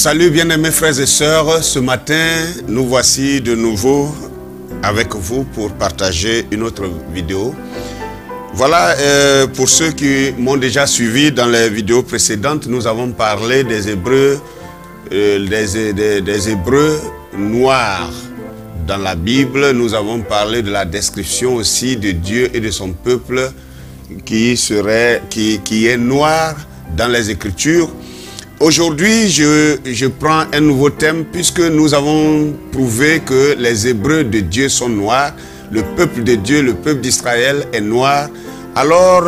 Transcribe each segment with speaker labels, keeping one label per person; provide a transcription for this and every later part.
Speaker 1: Salut bien-aimés frères et sœurs, ce matin nous voici de nouveau avec vous pour partager une autre vidéo. Voilà, pour ceux qui m'ont déjà suivi dans les vidéos précédentes, nous avons parlé des Hébreux, des Hébreux noirs dans la Bible. Nous avons parlé de la description aussi de Dieu et de son peuple qui est noir dans les Écritures. Aujourd'hui, je prends un nouveau thème puisque nous avons prouvé que les Hébreux de Dieu sont noirs, le peuple de Dieu, le peuple d'Israël est noir. Alors,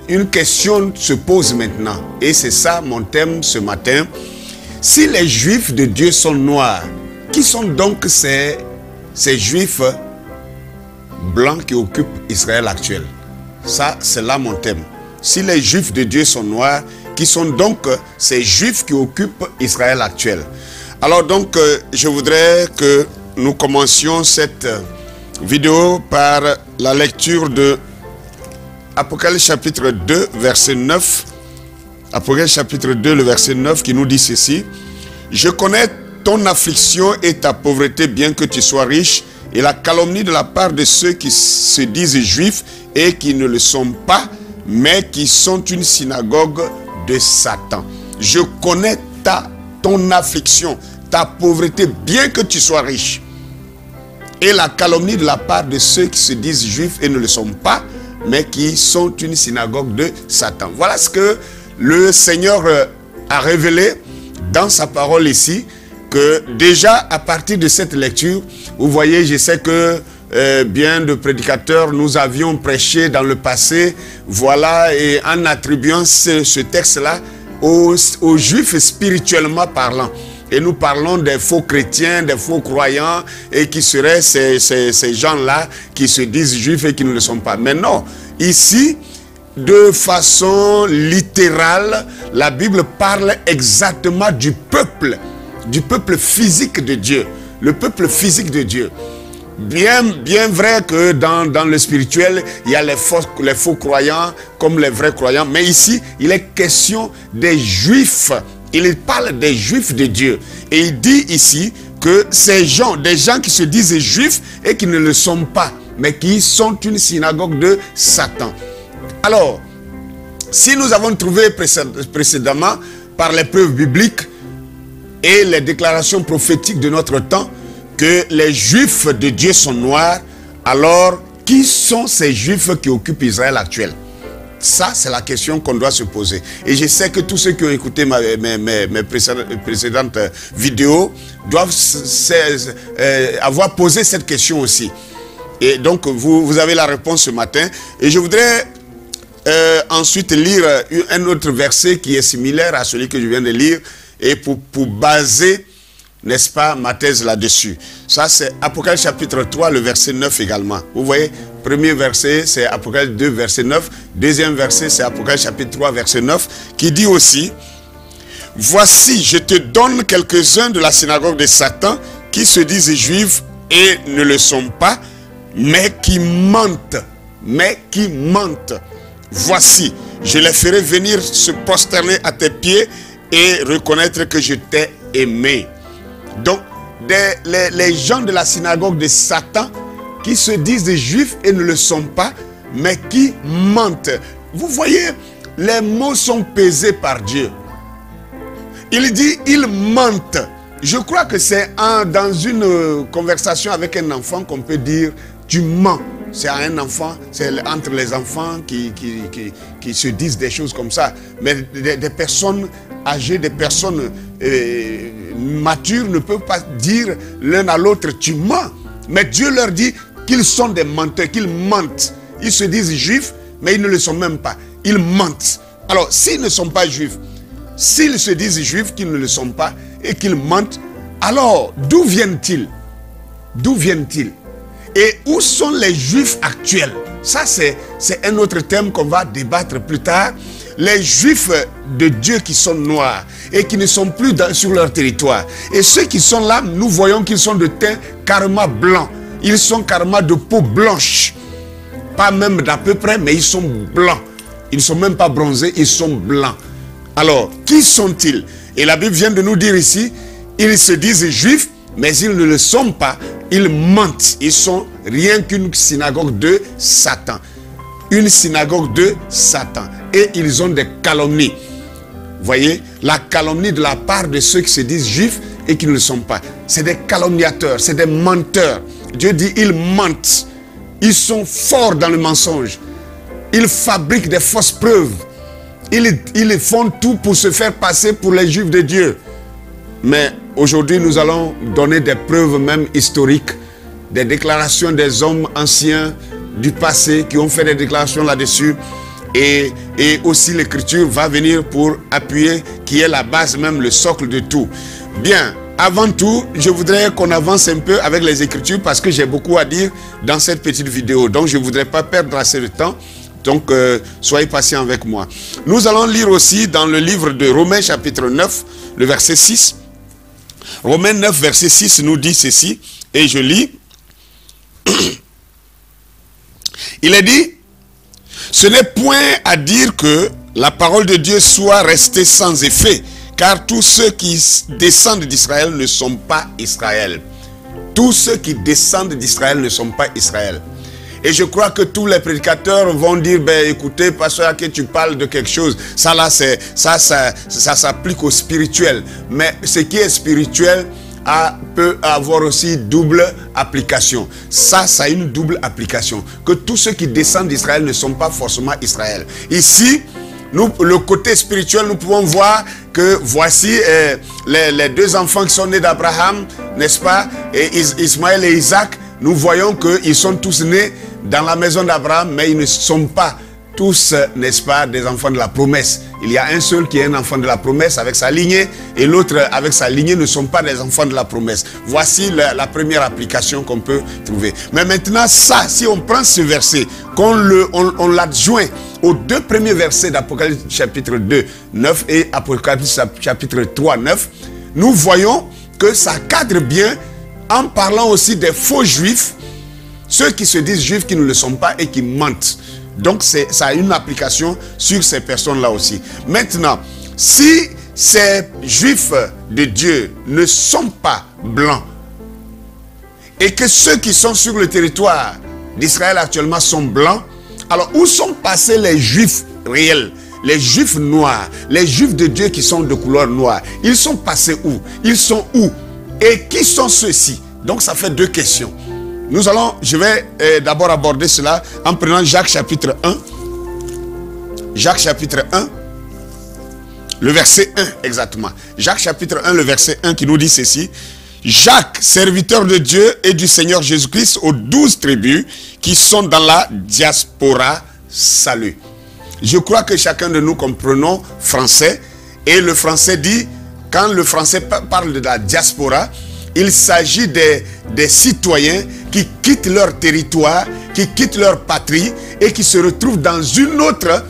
Speaker 1: une question se pose maintenant et c'est ça mon thème ce matin. Si les Juifs de Dieu sont noirs, qui sont donc ces Juifs blancs qui occupent Israël actuel? Ça, c'est là mon thème. Si les Juifs de Dieu sont noirs, qui sont donc ces Juifs qui occupent Israël actuel? Alors donc, je voudrais que nous commencions cette vidéo par la lecture de Apocalypse chapitre 2, verset 9. Apocalypse chapitre 2, le verset 9 qui nous dit ceci. « Je connais ton affliction et ta pauvreté, bien que tu sois riche, et la calomnie de la part de ceux qui se disent juifs et qui ne le sont pas, mais qui sont une synagogue de Satan. Je connais ton affliction, ta pauvreté, bien que tu sois riche. Et la calomnie de la part de ceux qui se disent juifs et ne le sont pas, mais qui sont une synagogue de Satan. » Voilà ce que le Seigneur a révélé dans sa parole ici, que déjà à partir de cette lecture, vous voyez, je sais que bien de prédicateurs, nous avions prêché dans le passé, voilà, et en attribuant ce texte-là aux Juifs spirituellement parlant. Et nous parlons des faux chrétiens, des faux croyants, et qui seraient ces gens-là qui se disent juifs et qui ne le sont pas. Mais non, ici, de façon littérale, la Bible parle exactement du peuple physique de Dieu, le peuple physique de Dieu. Bien vrai que dans le spirituel, il y a les faux croyants comme les vrais croyants. Mais ici, il est question des Juifs. Il parle des Juifs de Dieu. Et il dit ici que ces gens, des gens qui se disent Juifs et qui ne le sont pas, mais qui sont une synagogue de Satan. Alors, si nous avons trouvé précédemment, par les preuves bibliques et les déclarations prophétiques de notre temps, que les Juifs de Dieu sont noirs, alors qui sont ces Juifs qui occupent Israël actuel? Ça, c'est la question qu'on doit se poser. Et je sais que tous ceux qui ont écouté mes précédentes vidéos doivent avoir posé cette question aussi. Et donc, vous avez la réponse ce matin. Et je voudrais ensuite lire un autre verset qui est similaire à celui que je viens de lire, et pour baser, n'est-ce pas, ma thèse là-dessus. Ça, c'est Apocalypse chapitre 3, le verset 9 également. Vous voyez, premier verset, c'est Apocalypse 2, verset 9. Deuxième verset, c'est Apocalypse chapitre 3, verset 9, qui dit aussi, « Voici, je te donne quelques-uns de la synagogue de Satan qui se disent juifs et ne le sont pas, mais qui mentent. Voici, je les ferai venir se prosterner à tes pieds et reconnaître que je t'ai aimé. » Donc, les gens de la synagogue de Satan qui se disent juifs et ne le sont pas, mais qui mentent. Vous voyez, les mots sont pesés par Dieu. Il dit, ils mentent. Je crois que c'est dans une conversation avec un enfant qu'on peut dire, tu mens. C'est à un enfant, c'est entre les enfants qui se disent des choses comme ça. Mais des personnes âgées, des personnes matures ne peuvent pas dire l'un à l'autre, tu mens. Mais Dieu leur dit qu'ils sont des menteurs, qu'ils mentent. Ils se disent juifs, mais ils ne le sont même pas. Ils mentent. Alors, s'ils ne sont pas juifs, s'ils se disent juifs, qu'ils ne le sont pas, et qu'ils mentent, alors, d'où viennent-ils? D'où viennent-ils? Et où sont les Juifs actuels? Ça, c'est un autre thème qu'on va débattre plus tard. Les Juifs de Dieu qui sont noirs et qui ne sont plus sur leur territoire. Et ceux qui sont là, nous voyons qu'ils sont de teint carrément blanc. Ils sont carrément de peau blanche. Pas même d'à peu près, mais ils sont blancs. Ils ne sont même pas bronzés, ils sont blancs. Alors, qui sont-ils? Et la Bible vient de nous dire ici Ils se disent juifs, mais ils ne le sont pas. Ils mentent. Ils sont rien qu'une synagogue de Satan. Une synagogue de Satan. Et ils ont des calomnies. Voyez, la calomnie de la part de ceux qui se disent juifs et qui ne le sont pas. C'est des calomniateurs, c'est des menteurs. Dieu dit, ils mentent. Ils sont forts dans le mensonge. Ils fabriquent des fausses preuves. Ils font tout pour se faire passer pour les juifs de Dieu. Mais aujourd'hui, nous allons donner des preuves même historiques, des déclarations des hommes anciens du passé qui ont fait des déclarations là-dessus. Et aussi l'écriture va venir pour appuyer, qui est la base même, le socle de tout. Bien, avant tout, je voudrais qu'on avance un peu avec les écritures parce que j'ai beaucoup à dire dans cette petite vidéo. Donc, je ne voudrais pas perdre assez de temps. Donc, soyez patients avec moi. Nous allons lire aussi dans le livre de Romains chapitre 9, le verset 6. Romains 9, verset 6 nous dit ceci, et je lis. Il est dit, ce n'est point à dire que la parole de Dieu soit restée sans effet, car tous ceux qui descendent d'Israël ne sont pas Israël. Tous ceux qui descendent d'Israël ne sont pas Israël. Et je crois que tous les prédicateurs vont dire, ben écoutez, pasteur, que tu parles de quelque chose. Ça là, ça s'applique au spirituel. Mais ce qui est spirituel peut avoir aussi double application. Ça a une double application. Que tous ceux qui descendent d'Israël ne sont pas forcément Israël. Ici, nous, le côté spirituel, nous pouvons voir que voici les deux enfants qui sont nés d'Abraham, n'est-ce pas, et Ismaël et Isaac. Nous voyons qu'ils sont tous nés dans la maison d'Abraham, mais ils ne sont pas tous, n'est-ce pas, des enfants de la promesse. Il y a un seul qui est un enfant de la promesse avec sa lignée, et l'autre avec sa lignée ne sont pas des enfants de la promesse. Voici la première application qu'on peut trouver. Mais maintenant, ça, si on prend ce verset, on l'adjoint aux deux premiers versets d'Apocalypse chapitre 2, 9 et Apocalypse chapitre 3, 9, nous voyons que ça cadre bien en parlant aussi des faux juifs, ceux qui se disent juifs qui ne le sont pas et qui mentent. Donc ça a une application sur ces personnes-là aussi. Maintenant, si ces juifs de Dieu ne sont pas blancs et que ceux qui sont sur le territoire d'Israël actuellement sont blancs, alors où sont passés les juifs réels? Les juifs noirs, les juifs de Dieu qui sont de couleur noire, ils sont passés où? Ils sont où? Et qui sont ceux-ci? Donc ça fait deux questions. Je vais d'abord aborder cela en prenant Jacques chapitre 1. Jacques chapitre 1, le verset 1 exactement. Jacques chapitre 1, le verset 1 qui nous dit ceci. Jacques, serviteur de Dieu et du Seigneur Jésus-Christ aux 12 tribus qui sont dans la diaspora, salut. Je crois que chacun de nous comprenons français. Et le français dit, quand le français parle de la diaspora, il s'agit des citoyens qui quittent leur territoire, qui quittent leur patrie et qui se retrouvent dans une autre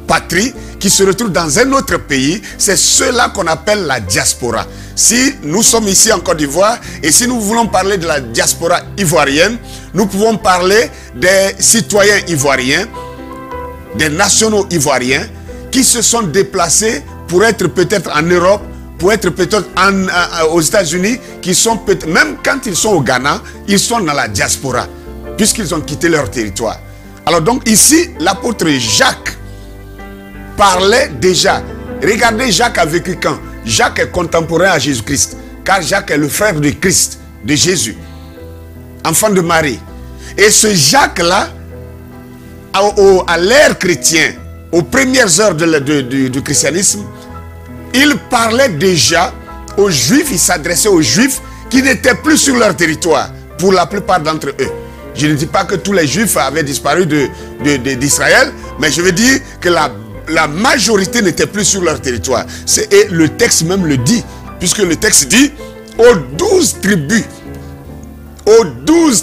Speaker 1: patrie, qui se retrouvent dans un autre pays. C'est ceux-là qu'on appelle la diaspora. Si nous sommes ici en Côte d'Ivoire et si nous voulons parler de la diaspora ivoirienne, nous pouvons parler des citoyens ivoiriens, des nationaux ivoiriens qui se sont déplacés pour être peut-être en Europe, pour être peut-être aux États-Unis, qui sont peut-être, même quand ils sont au Ghana, ils sont dans la diaspora, puisqu'ils ont quitté leur territoire. Alors donc ici, l'apôtre Jacques parlait déjà. Regardez, Jacques a vécu quand? Jacques est contemporain à Jésus-Christ, car Jacques est le frère de Christ, de Jésus, enfant de Marie. Et ce Jacques-là, à l'ère chrétienne, aux premières heures du christianisme, il parlait déjà aux Juifs, il s'adressait aux Juifs qui n'étaient plus sur leur territoire, pour la plupart d'entre eux. Je ne dis pas que tous les Juifs avaient disparu d'Israël, mais je veux dire que la majorité n'était plus sur leur territoire. Et le texte même le dit, puisque le texte dit aux 12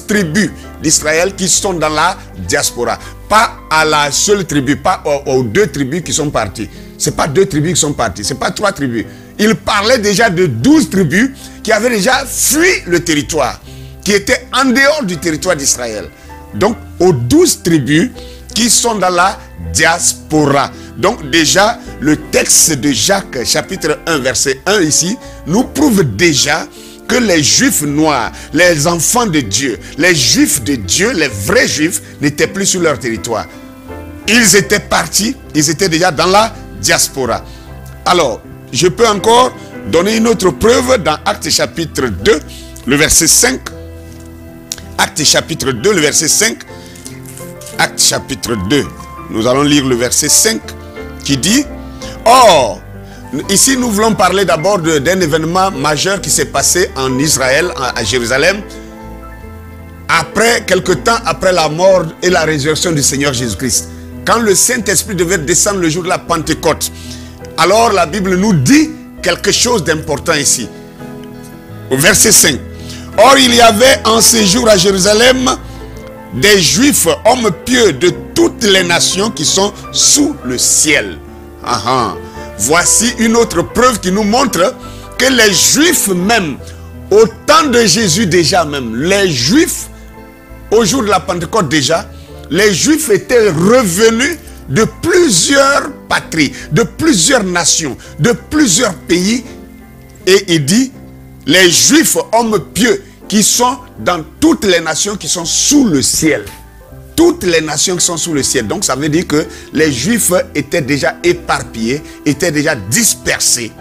Speaker 1: tribus d'Israël qui sont dans la diaspora. Pas à la seule tribu, pas aux deux tribus qui sont parties. Ce n'est pas deux tribus qui sont parties, ce n'est pas trois tribus. Il parlait déjà de 12 tribus qui avaient déjà fui le territoire, qui étaient en dehors du territoire d'Israël. Donc, aux 12 tribus qui sont dans la diaspora. Donc, déjà, le texte de Jacques, chapitre 1, verset 1 ici, nous prouve déjà que les Juifs noirs, les enfants de Dieu, les Juifs de Dieu, les vrais Juifs, n'étaient plus sur leur territoire. Ils étaient partis, ils étaient déjà dans la diaspora. Alors, je peux encore donner une autre preuve dans Actes chapitre 2, le verset 5. Actes chapitre 2, le verset 5. Actes chapitre 2, nous allons lire le verset 5 qui dit: Or, ici nous voulons parler d'abord d'un événement majeur qui s'est passé en Israël, à Jérusalem, après, quelque temps après la mort et la résurrection du Seigneur Jésus-Christ. Quand le Saint-Esprit devait descendre le jour de la Pentecôte. Alors la Bible nous dit quelque chose d'important ici. Au verset 5. Or il y avait en ce jour à Jérusalem des Juifs, hommes pieux de toutes les nations qui sont sous le ciel. Voici une autre preuve qui nous montre que les Juifs même, au temps de Jésus déjà même, les Juifs, au jour de la Pentecôte déjà, les Juifs étaient revenus de plusieurs patries, de plusieurs nations, de plusieurs pays. Et il dit, les Juifs, hommes pieux, qui sont dans toutes les nations qui sont sous le ciel. Toutes les nations qui sont sous le ciel. Donc ça veut dire que les Juifs étaient déjà éparpillés, étaient déjà dispersés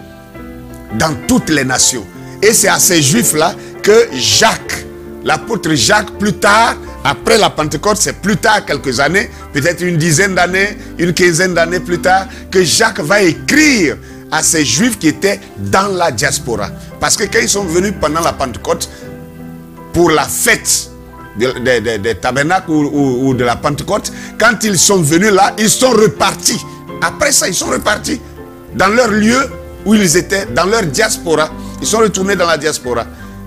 Speaker 1: dans toutes les nations. Et c'est à ces Juifs-là que Jacques, l'apôtre Jacques, plus tard, après la Pentecôte, c'est plus tard, quelques années, peut-être une dizaine d'années, une quinzaine d'années plus tard, que Jacques va écrire à ces Juifs qui étaient dans la diaspora. Parce que quand ils sont venus pendant la Pentecôte, pour la fête des tabernacles ou de la Pentecôte, quand ils sont venus là, ils sont repartis. Après ça, ils sont repartis dans leur lieu où ils étaient, dans leur diaspora. Ils sont retournés dans la diaspora.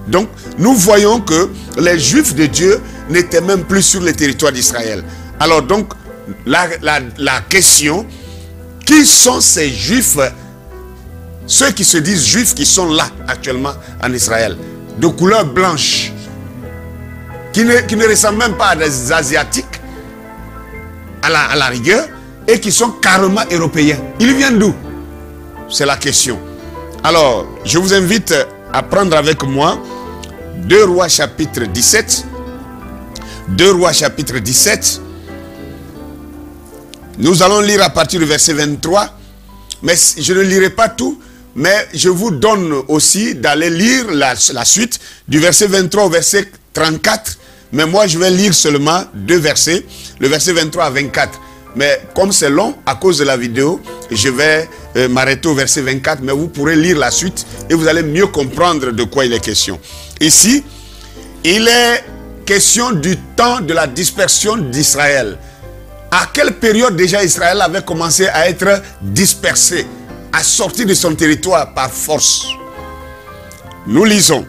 Speaker 1: Donc, nous voyons que les Juifs de Dieu n'étaient même plus sur le territoire d'Israël. Alors donc, la question, qui sont ces Juifs, ceux qui se disent Juifs, qui sont là actuellement en Israël, de couleur blanche, qui ne ressemblent même pas à des Asiatiques, à la rigueur, et qui sont carrément européens. Ils viennent d'où? C'est la question. Alors, je vous invite à prendre avec moi 2 Rois chapitre 17. 2 Rois chapitre 17. Nous allons lire à partir du verset 23. Mais je ne lirai pas tout. Mais je vous donne aussi d'aller lire la suite du verset 23 au verset 34. Mais moi je vais lire seulement 2 versets. Le verset 23 à 24. Mais comme c'est long, à cause de la vidéo, je vais m'arrêter au verset 24. Mais vous pourrez lire la suite et vous allez mieux comprendre de quoi il est question. Ici, il est question du temps de la dispersion d'Israël. À quelle période déjà Israël avait commencé à être dispersé, à sortir de son territoire par force? Nous lisons.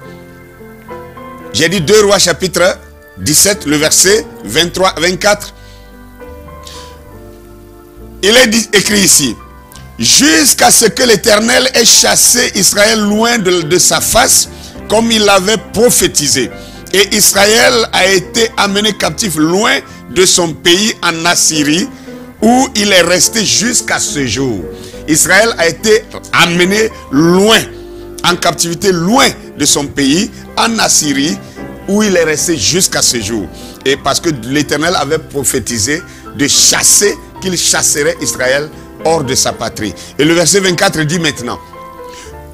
Speaker 1: J'ai dit 2 Rois chapitre 17, le verset 23-24. Il est écrit ici: jusqu'à ce que l'Éternel ait chassé Israël loin de sa face, comme il l'avait prophétisé. Et Israël a été amené captif loin de son pays en Assyrie, où il est resté jusqu'à ce jour. Israël a été amené loin, en captivité loin de son pays, en Assyrie, où il est resté jusqu'à ce jour. Et parce que l'Éternel avait prophétisé de chasser, qu'il chasserait Israël hors de sa patrie. Et le verset 24 dit maintenant: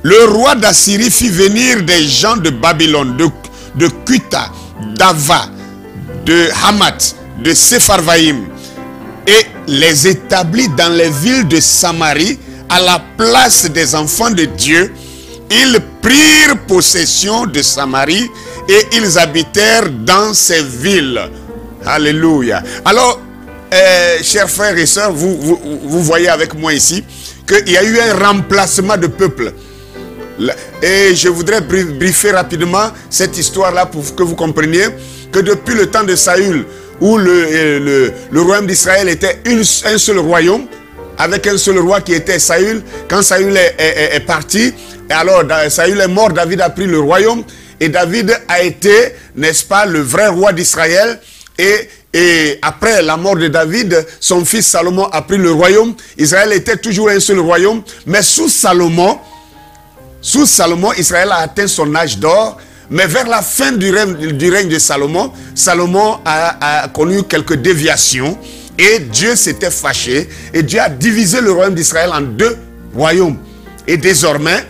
Speaker 1: le roi d'Assyrie fit venir des gens de Babylone, de Cuta, d'Ava, de Hamath, de Sepharvaïm, et les établit dans les villes de Samarie à la place des enfants de Dieu. Ils prirent possession de Samarie et ils habitèrent dans ces villes. Alléluia. Alors, chers frères et sœurs, vous voyez avec moi ici qu'il y a eu un remplacement de peuple. Et je voudrais briefer rapidement cette histoire-là pour que vous compreniez que depuis le temps de Saül, où le royaume d'Israël était un seul royaume, avec un seul roi qui était Saül, quand Saül est parti, et alors Saül est mort, David a pris le royaume, et David a été, n'est-ce pas, le vrai roi d'Israël, et et après la mort de David, son fils Salomon a pris le royaume. Israël était toujours un seul royaume, mais sous Salomon, Israël a atteint son âge d'or. Mais vers la fin du règne de Salomon, Salomon a connu quelques déviations et Dieu s'était fâché et Dieu a divisé le royaume d'Israël en deux royaumes. Et désormais,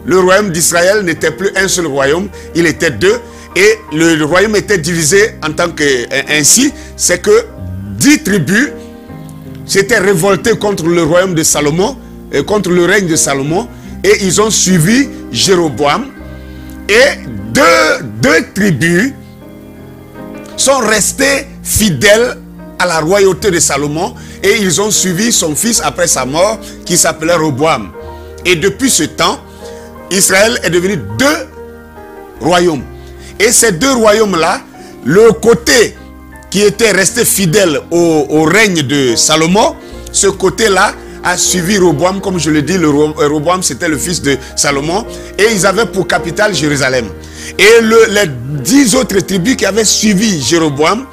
Speaker 1: le royaume d'Israël n'était plus un seul royaume, il était deux. Et le royaume était divisé en tant que ainsi, c'est que 10 tribus s'étaient révoltées contre le royaume de Salomon, et contre le règne de Salomon, et ils ont suivi Jéroboam. Et deux tribus sont restées fidèles à la royauté de Salomon, et ils ont suivi son fils après sa mort, qui s'appelait Roboam. Et depuis ce temps, Israël est devenu deux royaumes. Et ces deux royaumes-là, le côté qui était resté fidèle au règne de Salomon, ce côté-là a suivi Roboam, comme je le dis, Roboam c'était le fils de Salomon, et ils avaient pour capitale Jérusalem. Et les 10 autres tribus qui avaient suivi Jéroboam,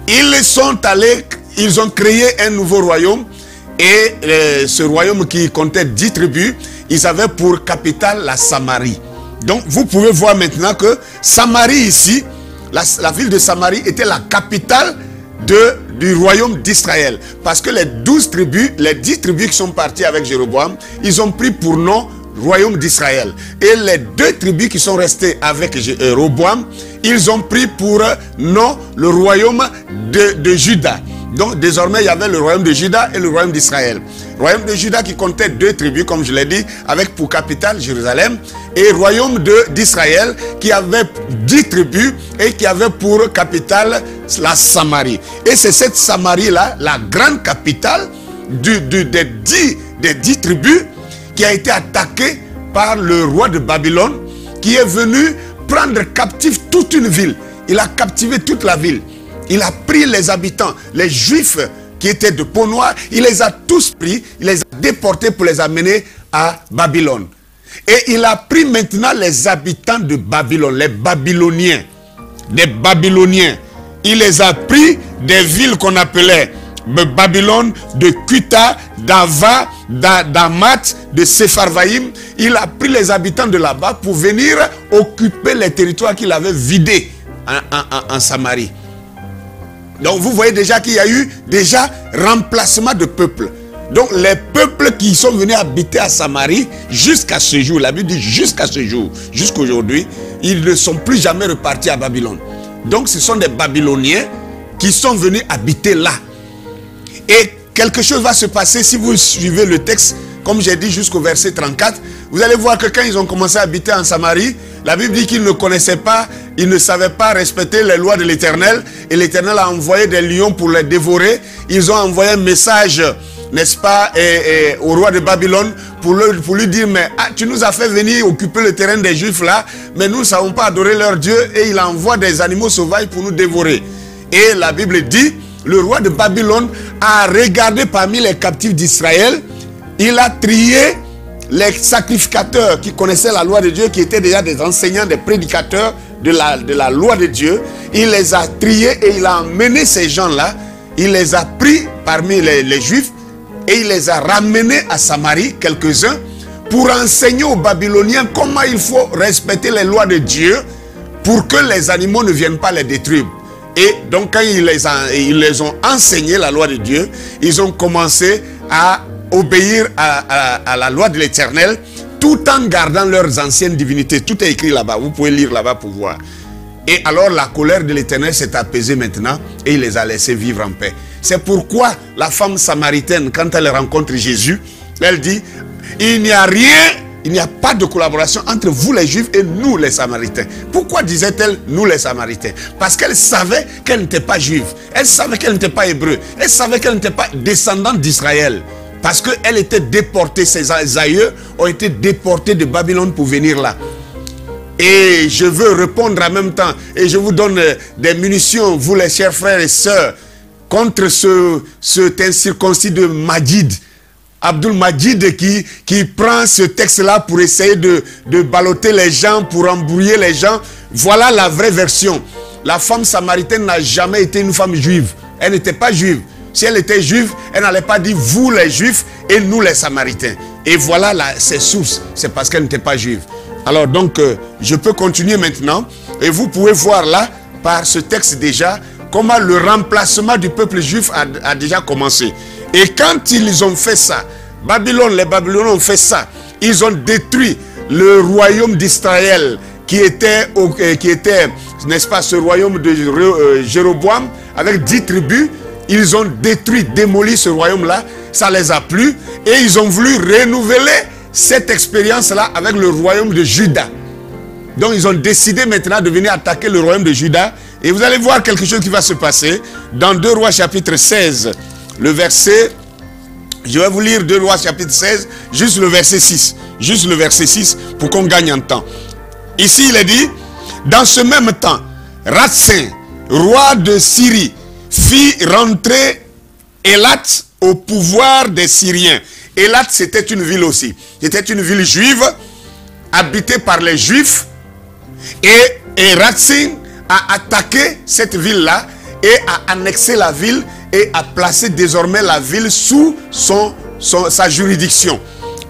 Speaker 1: ils ont créé un nouveau royaume, et ce royaume qui comptait 10 tribus, ils avaient pour capitale la Samarie. Donc vous pouvez voir maintenant que Samarie ici, la ville de Samarie était la capitale du royaume d'Israël. Parce que les 10 tribus qui sont parties avec Jéroboam, ils ont pris pour nom royaume d'Israël. Et les 2 tribus qui sont restées avec Roboam, ils ont pris pour nom le royaume de Juda. Donc désormais il y avait le royaume de Juda et le royaume d'Israël. Le royaume de Juda qui comptait 2 tribus, comme je l'ai dit, avec pour capitale Jérusalem, et le royaume d'Israël qui avait 10 tribus et qui avait pour capitale la Samarie. Et c'est cette Samarie-là, la grande capitale des 10 tribus, qui a été attaquée par le roi de Babylone, qui est venu prendre captif toute une ville. Il a captivé toute la ville. Il a pris les habitants, les Juifs qui étaient de peau noire, il les a tous pris, il les a déportés pour les amener à Babylone. Et il a pris maintenant les habitants de Babylone, les Babyloniens. Des Babyloniens. Il les a pris des villes qu'on appelait Babylone, de Kuta, d'Ava, d'Amat, de Sepharvaïm. Il a pris les habitants de là-bas pour venir occuper les territoires qu'il avait vidés en Samarie. Donc vous voyez déjà qu'il y a eu déjà remplacement de peuples. Donc les peuples qui sont venus habiter à Samarie jusqu'à ce jour, la Bible dit jusqu'à ce jour, jusqu'aujourd'hui, ils ne sont plus jamais repartis à Babylone. Donc ce sont des Babyloniens qui sont venus habiter là. Et quelque chose va se passer si vous suivez le texte, comme j'ai dit jusqu'au verset 34. Vous allez voir que quand ils ont commencé à habiter en Samarie, la Bible dit qu'ils ne connaissaient pas, ils ne savaient pas respecter les lois de l'Éternel. Et l'Éternel a envoyé des lions pour les dévorer. Ils ont envoyé un message, n'est-ce pas, au roi de Babylone pour lui dire, mais tu nous as fait venir occuper le terrain des Juifs là, mais nous ne savons pas adorer leur Dieu, et il envoie des animaux sauvages pour nous dévorer. Et la Bible dit, le roi de Babylone a regardé parmi les captifs d'Israël, il a trié les sacrificateurs qui connaissaient la loi de Dieu, qui étaient déjà des enseignants, des prédicateurs de la loi de Dieu. Il les a triés et il a emmené ces gens-là, il les a pris parmi les Juifs et il les a ramenés à Samarie, quelques-uns, pour enseigner aux Babyloniens comment il faut respecter les lois de Dieu pour que les animaux ne viennent pas les détruire. Et donc quand ils les ont enseigné la loi de Dieu, ils ont commencé à obéir à la loi de l'Éternel, tout en gardant leurs anciennes divinités. Tout est écrit là-bas, vous pouvez lire là-bas pour voir. Et alors la colère de l'Éternel s'est apaisée maintenant et il les a laissés vivre en paix. C'est pourquoi la femme samaritaine, quand elle rencontre Jésus, elle dit, il n'y a rien, il n'y a pas de collaboration entre vous les Juifs et nous les Samaritains. Pourquoi disait-elle nous les Samaritains? Parce qu'elle savait qu'elle n'était pas juive, elle savait qu'elle n'était pas hébreu, elle savait qu'elle n'était pas descendante d'Israël. Parce qu'elle était déportée, ses aïeux ont été déportés de Babylone pour venir là. Et je veux répondre en même temps, et je vous donne des munitions, vous les chers frères et sœurs, contre cet incirconcis de Majid, Abdul Majid, qui prend ce texte-là pour essayer de balloter les gens, pour embrouiller les gens. Voilà la vraie version. la femme samaritaine n'a jamais été une femme juive. Elle n'était pas juive. Si elle était juive, elle n'allait pas dire vous les juifs et nous les samaritains. Et voilà ses sources. C'est parce qu'elle n'était pas juive. Alors donc, je peux continuer maintenant. Et vous pouvez voir là, par ce texte déjà, comment le remplacement du peuple juif a déjà commencé. Et quand ils ont fait ça, les Babyloniens ont fait ça. Ils ont détruit le royaume d'Israël qui était, n'est-ce pas, ce royaume de Jéroboam avec 10 tribus. Ils ont détruit, démoli ce royaume-là. Ça les a plu. Et ils ont voulu renouveler cette expérience-là avec le royaume de Juda. Donc ils ont décidé maintenant de venir attaquer le royaume de Juda. Et vous allez voir quelque chose qui va se passer dans 2 Rois chapitre 16. Le verset, je vais vous lire 2 Rois chapitre 16, juste le verset 6. Juste le verset 6 pour qu'on gagne en temps. Ici il est dit, dans ce même temps, Ratsin, roi de Syrie, fit rentrer Élat au pouvoir des Syriens. Élat, c'était une ville aussi. C'était une ville juive, habitée par les Juifs. Et Ratsin a attaqué cette ville-là et a annexé la ville et a placé désormais la ville sous sa juridiction.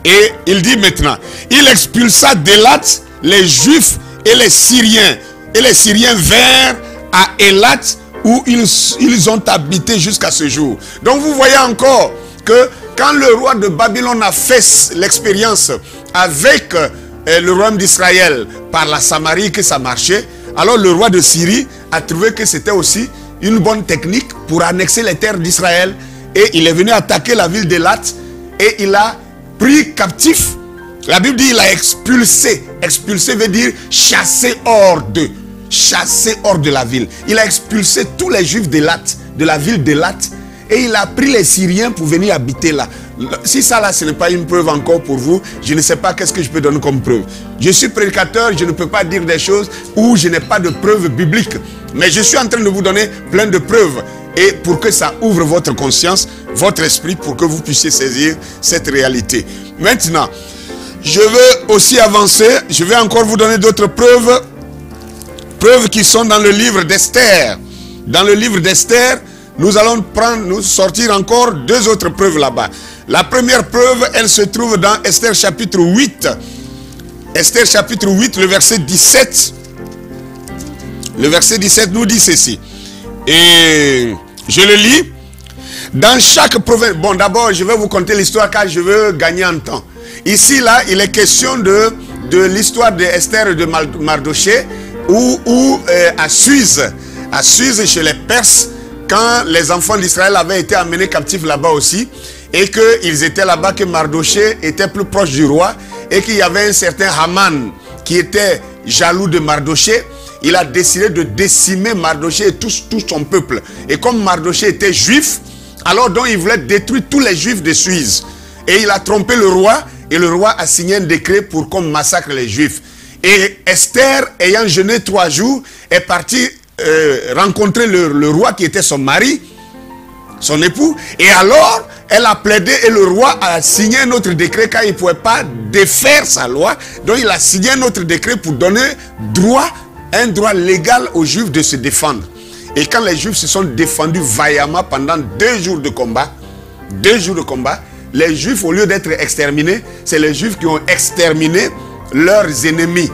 Speaker 1: Et il dit maintenant, il expulsa d'Élat les Juifs et les Syriens. Et les Syriens vinrent à Élat où ils ont habité jusqu'à ce jour. Donc vous voyez encore que quand le roi de Babylone a fait l'expérience avec le royaume d'Israël par la Samarie, que ça marchait, alors le roi de Syrie a trouvé que c'était aussi une bonne technique pour annexer les terres d'Israël. Et il est venu attaquer la ville d'Élat et il a pris captif. La Bible dit il a expulsé. Expulsé veut dire chasser hors d'eux. Chassé hors de la ville. Il a expulsé tous les Juifs d'Élat, de la ville d'Élat, et il a pris les Syriens pour venir habiter là. Si ça là, ce n'est pas une preuve encore pour vous, je ne sais pas qu'est-ce que je peux donner comme preuve. Je suis prédicateur, je ne peux pas dire des choses où je n'ai pas de preuves bibliques. Mais je suis en train de vous donner plein de preuves. Et pour que ça ouvre votre conscience, votre esprit, pour que vous puissiez saisir cette réalité. Maintenant, je veux aussi avancer. Je vais encore vous donner d'autres preuves. Preuves qui sont dans le livre d'Esther. Dans le livre d'Esther, nous allons nous sortir encore 2 autres preuves là-bas. La première preuve, elle se trouve dans Esther chapitre 8. Esther chapitre 8, le verset 17. Le verset 17 nous dit ceci. Et je le lis. Dans chaque province... Bon, d'abord, je vais vous conter l'histoire car je veux gagner en temps. Ici, là, il est question de l'histoire d'Esther et de Mardochée. Ou à Suse chez les Perses, quand les enfants d'Israël avaient été amenés captifs là-bas aussi, et qu'ils étaient là-bas, que Mardochée était plus proche du roi, et qu'il y avait un certain Haman qui était jaloux de Mardochée. Il a décidé de décimer Mardochée et tout son peuple. Et comme Mardochée était juif, alors donc il voulait détruire tous les juifs de Suse. Et il a trompé le roi, et le roi a signé un décret pour qu'on massacre les juifs. Et Esther, ayant jeûné 3 jours, est partie rencontrer le roi qui était son mari, son époux. Et alors, elle a plaidé et le roi a signé un autre décret car il ne pouvait pas défaire sa loi. Donc il a signé un autre décret pour donner un droit légal aux Juifs de se défendre. Et quand les Juifs se sont défendus vaillamment pendant 2 jours de combat, les Juifs, au lieu d'être exterminés, c'est les Juifs qui ont exterminé leurs ennemis.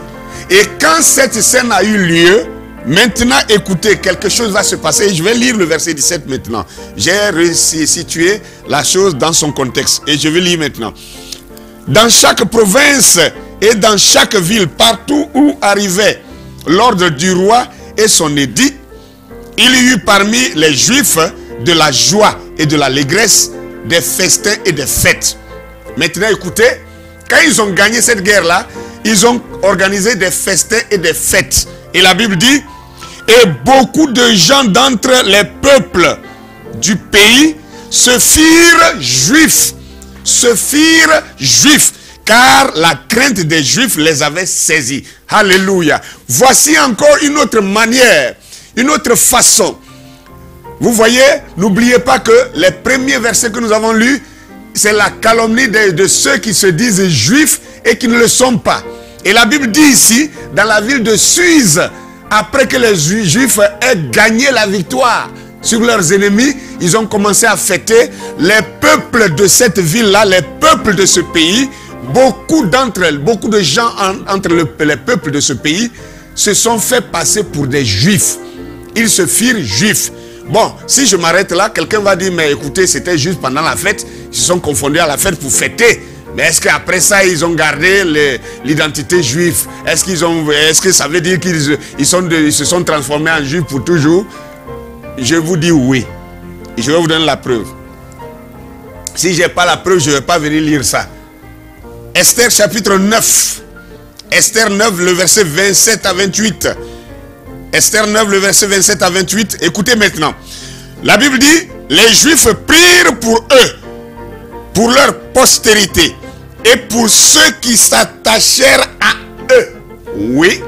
Speaker 1: Et quand cette scène a eu lieu, maintenant écoutez, quelque chose va se passer. Je vais lire le verset 17 maintenant. J'ai resitué la chose dans son contexte et je vais lire maintenant. Dans chaque province et dans chaque ville, partout où arrivait l'ordre du roi et son édit, il y eut parmi les Juifs de la joie et de l'allégresse, des festins et des fêtes. Maintenant écoutez, quand ils ont gagné cette guerre-là, ils ont organisé des festins et des fêtes. Et la Bible dit, et beaucoup de gens d'entre les peuples du pays se firent juifs. Car la crainte des Juifs les avait saisis. Alléluia. Voici encore une autre manière, une autre façon. Vous voyez, n'oubliez pas que les premiers versets que nous avons lus, c'est la calomnie de ceux qui se disent juifs et qui ne le sont pas. Et la Bible dit ici, dans la ville de Suse, après que les Juifs aient gagné la victoire sur leurs ennemis, ils ont commencé à fêter. Les peuples de cette ville-là, les peuples de ce pays, beaucoup d'entre elles, beaucoup de gens entre les peuples de ce pays se sont fait passer pour des Juifs. Ils se firent Juifs. Bon, si je m'arrête là, quelqu'un va dire, mais écoutez, c'était juste pendant la fête, ils se sont confondus à la fête pour fêter. Mais est-ce qu'après ça, ils ont gardé l'identité juive? Est-ce que ça veut dire qu'ils se sont transformés en juifs pour toujours? Je vous dis oui. Je vais vous donner la preuve. Si je n'ai pas la preuve, je ne vais pas venir lire ça. Esther chapitre 9. Esther 9, le verset 27 à 28. Esther 9, le verset 27 à 28. Écoutez maintenant. La Bible dit, les Juifs prirent pour eux, pour leur postérité, et pour ceux qui s'attachèrent à eux. Oui,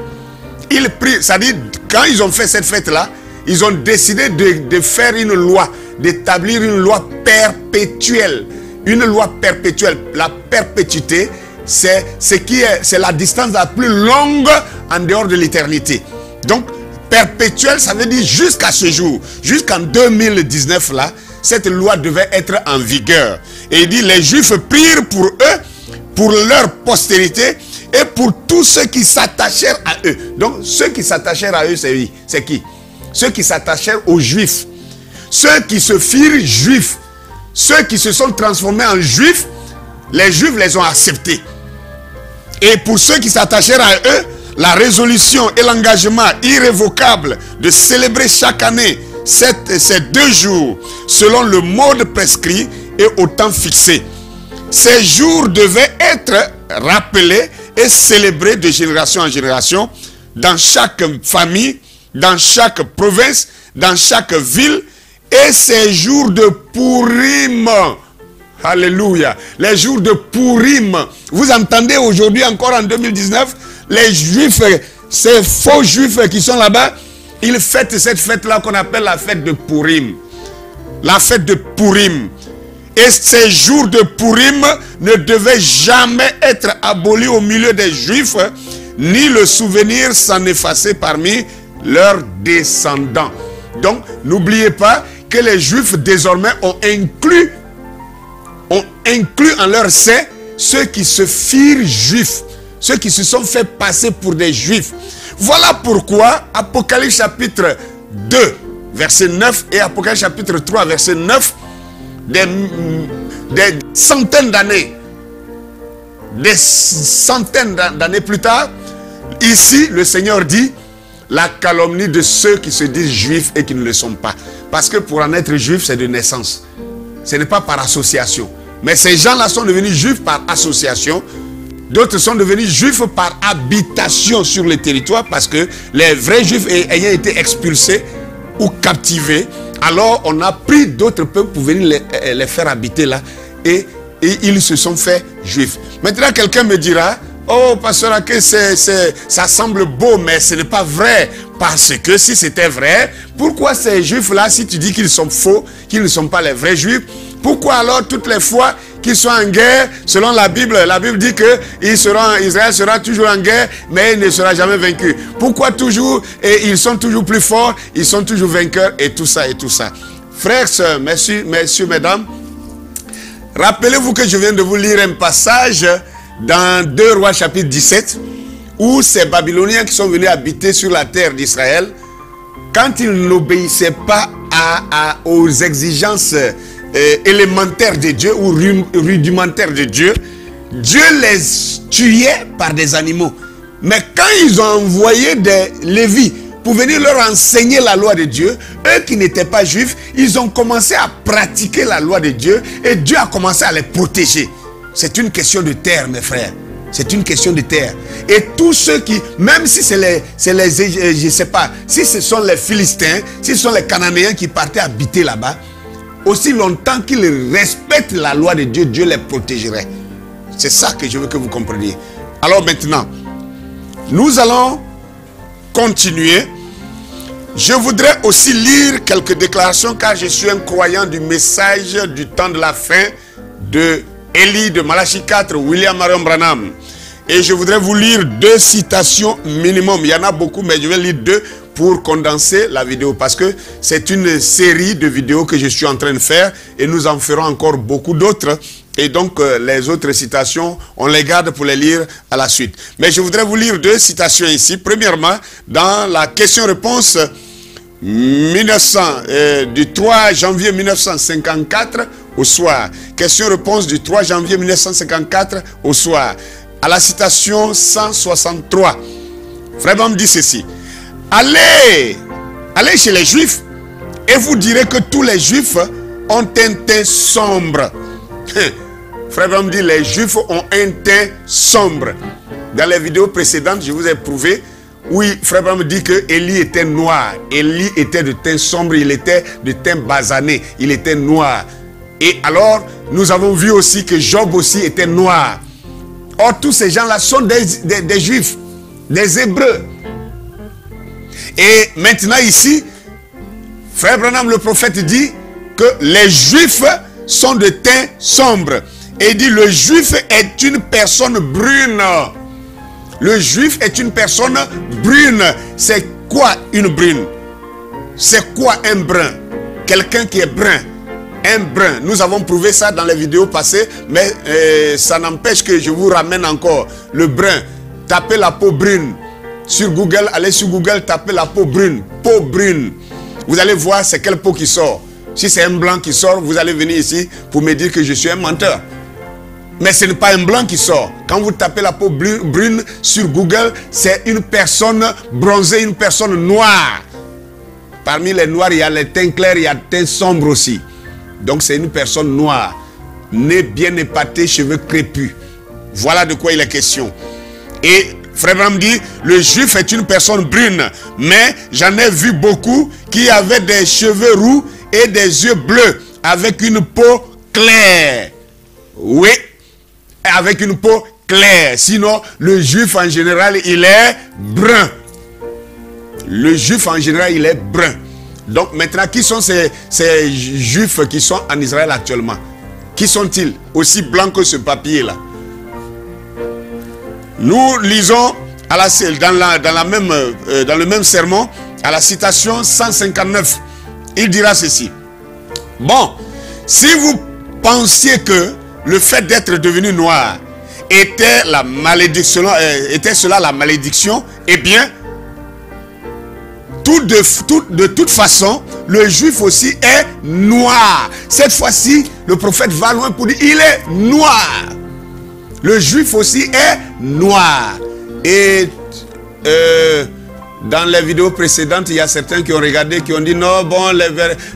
Speaker 1: ils prirent. C'est-à-dire, quand ils ont fait cette fête-là, ils ont décidé de faire une loi, d'établir une loi perpétuelle. Une loi perpétuelle. La perpétuité, c'est la distance la plus longue en dehors de l'éternité. Donc, perpétuel, ça veut dire jusqu'à ce jour, jusqu'en 2019 là, cette loi devait être en vigueur. Et il dit, les Juifs prirent pour eux, pour leur postérité, et pour tous ceux qui s'attachèrent à eux. Donc, ceux qui s'attachèrent à eux, c'est qui? Ceux qui s'attachèrent aux Juifs. Ceux qui se firent Juifs. Ceux qui se sont transformés en Juifs, les Juifs les ont acceptés. Et pour ceux qui s'attachèrent à eux, la résolution et l'engagement irrévocable de célébrer chaque année ces 2 jours selon le mode prescrit et au temps fixé. Ces jours devaient être rappelés et célébrés de génération en génération dans chaque famille, dans chaque province, dans chaque ville. Et ces jours de Pourim, alléluia, les jours de Pourim, vous entendez aujourd'hui encore en 2019, les Juifs, ces faux Juifs qui sont là-bas, ils fêtent cette fête-là qu'on appelle la fête de Pourim. La fête de Pourim. Et ces jours de Pourim ne devaient jamais être abolis au milieu des Juifs, ni le souvenir s'en effacer parmi leurs descendants. Donc, n'oubliez pas que les Juifs désormais ont inclus en leur sein ceux qui se firent Juifs, ceux qui se sont fait passer pour des Juifs. Voilà pourquoi Apocalypse chapitre 2, verset 9 et Apocalypse chapitre 3, verset 9, des centaines d'années plus tard, ici le Seigneur dit la calomnie de ceux qui se disent juifs et qui ne le sont pas. Parce que pour en être juif, c'est de naissance. Ce n'est pas par association. Mais ces gens-là sont devenus juifs par association. D'autres sont devenus juifs par habitation sur le territoire parce que les vrais juifs ayant été expulsés ou captivés, alors on a pris d'autres peuples pour venir les faire habiter là et ils se sont fait juifs. Maintenant quelqu'un me dira, oh pasteur Ake, ça semble beau mais ce n'est pas vrai. Parce que si c'était vrai, pourquoi ces juifs là, si tu dis qu'ils sont faux, qu'ils ne sont pas les vrais juifs, pourquoi alors toutes les fois qu'ils sont en guerre, selon la Bible dit que Israël sera toujours en guerre, mais il ne sera jamais vaincu. Pourquoi toujours, et ils sont toujours plus forts, ils sont toujours vainqueurs, et tout ça, et tout ça. Frères, sœurs, messieurs, mesdames, rappelez-vous que je viens de vous lire un passage dans 2 Rois chapitre 17, où ces Babyloniens qui sont venus habiter sur la terre d'Israël, quand ils n'obéissaient pas aux exigences élémentaires de Dieu ou rudimentaires de Dieu, Dieu les tuait par des animaux. Mais quand ils ont envoyé des Lévites pour venir leur enseigner la loi de Dieu, eux qui n'étaient pas juifs, ils ont commencé à pratiquer la loi de Dieu et Dieu a commencé à les protéger. C'est une question de terre, mes frères. C'est une question de terre. Et tous ceux qui, même si je sais pas, si ce sont les Philistins, si ce sont les Cananéens qui partaient habiter là-bas, aussi longtemps qu'ils respectent la loi de Dieu, Dieu les protégerait. C'est ça que je veux que vous compreniez. Alors maintenant, nous allons continuer. Je voudrais aussi lire quelques déclarations car je suis un croyant du message du temps de la fin de Élie de Malachie 4, William Marion Branham. Et je voudrais vous lire 2 citations minimum. Il y en a beaucoup, mais je vais lire 2 pour condenser la vidéo. Parce que c'est une série de vidéos que je suis en train de faire. Et nous en ferons encore beaucoup d'autres. Et donc, les autres citations, on les garde pour les lire à la suite. Mais je voudrais vous lire 2 citations ici. Premièrement, dans la question-réponse du 3 janvier 1954 au soir. Question-réponse du 3 janvier 1954 au soir. À la citation 163. Frère Branham dit ceci. Allez chez les Juifs et vous direz que tous les Juifs ont un teint sombre. Frère Branham dit les Juifs ont un teint sombre. Dans les vidéos précédentes, je vous ai prouvé. Oui, Frère Branham dit que Élie était noir. Élie était de teint sombre, il était de teint basané, il était noir. Et alors, nous avons vu aussi que Job aussi était noir. Or, tous ces gens-là sont des Juifs, des Hébreux. Et maintenant ici, Frère Branham le prophète dit que les Juifs sont de teint sombre. Et il dit le Juif est une personne brune. Le Juif est une personne brune. C'est quoi une brune? C'est quoi un brun? Quelqu'un qui est brun. Un brun. Nous avons prouvé ça dans les vidéos passées, mais ça n'empêche que je vous ramène encore. Le brun. Tapez la peau brune. Sur Google, allez sur Google, tapez la peau brune. Peau brune. Vous allez voir c'est quelle peau qui sort. Si c'est un blanc qui sort, vous allez venir ici pour me dire que je suis un menteur. Mais ce n'est pas un blanc qui sort. Quand vous tapez la peau brune sur Google, c'est une personne bronzée, une personne noire. Parmi les noirs, il y a les teints clairs, il y a les teints sombres aussi. Donc c'est une personne noire. Nez bien épaté, cheveux crépus. Voilà de quoi il est question. Et Frère Branham dit, le Juif est une personne brune. Mais j'en ai vu beaucoup qui avaient des cheveux roux et des yeux bleus. Avec une peau claire. Oui. Avec une peau claire. Sinon, le Juif en général, il est brun. Le Juif en général, il est brun. Donc maintenant, qui sont ces Juifs qui sont en Israël actuellement? Qui sont-ils? Aussi blancs que ce papier-là. Nous lisons dans le même sermon, à la citation 159, il dira ceci. Bon, si vous pensiez que le fait d'être devenu noir était la malédiction, cela la malédiction, eh bien, de toute façon, le Juif aussi est noir. Cette fois-ci, le prophète va loin pour dire, il est noir. Le Juif aussi est noir. Et dans les vidéos précédentes, il y a certains qui ont regardé, qui ont dit, non, bon,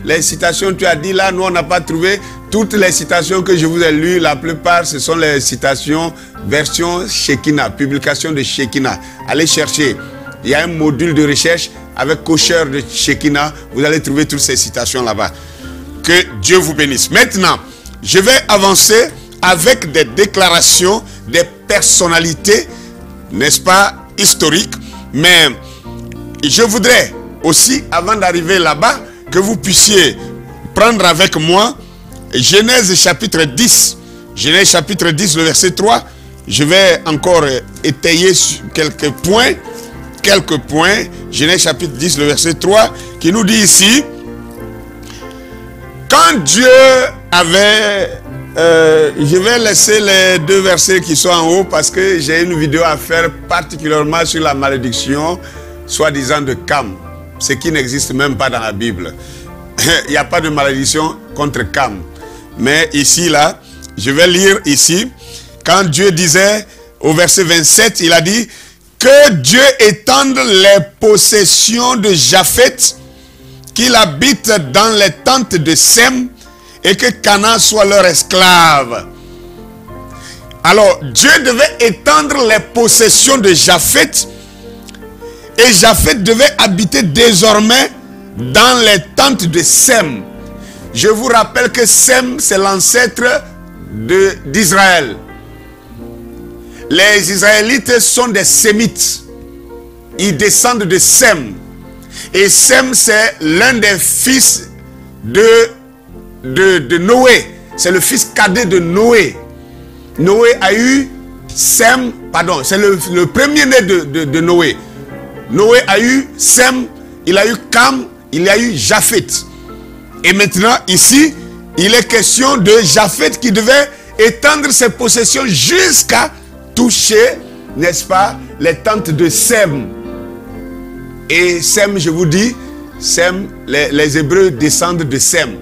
Speaker 1: les citations tu as dit là, nous on n'a pas trouvé. Toutes les citations que je vous ai lues, la plupart, ce sont les citations version Shekinah, publication de Shekinah. Allez chercher. Il y a un module de recherche avec cocheur de Shekinah. Vous allez trouver toutes ces citations là-bas. Que Dieu vous bénisse. Maintenant, je vais avancer avec des déclarations des personnalités, n'est-ce pas, historiques. Mais je voudrais aussi, avant d'arriver là-bas, que vous puissiez prendre avec moi Genèse chapitre 10. Genèse chapitre 10, le verset 3. Je vais encore étayer quelques points. Genèse chapitre 10, le verset 3, qui nous dit ici, quand Dieu avait... je vais laisser les 2 versets qui sont en haut parce que j'ai une vidéo à faire particulièrement sur la malédiction, soi-disant de Cam, ce qui n'existe même pas dans la Bible. Il n'y a pas de malédiction contre Cam. Mais ici, là, je vais lire ici, quand Dieu disait, au verset 27, il a dit, que Dieu étende les possessions de Japheth, qu'il habite dans les tentes de Sem, et que Canaan soit leur esclave. Alors, Dieu devait étendre les possessions de Japheth, et Japheth devait habiter désormais dans les tentes de Sem. Je vous rappelle que Sem, c'est l'ancêtre d'Israël. Les Israélites sont des Sémites. Ils descendent de Sem. Et Sem, c'est l'un des fils de Noé. C'est le fils cadet de Noé. Noé a eu Sem pardon, c'est le premier-né de Noé. Noé a eu Sem, il a eu Cam, il a eu Japheth. Et maintenant, ici, il est question de Japheth qui devait étendre ses possessions jusqu'à toucher, n'est-ce pas, les tentes de Sem. Et Sem, je vous dis, Sem, les Hébreux descendent de Sem.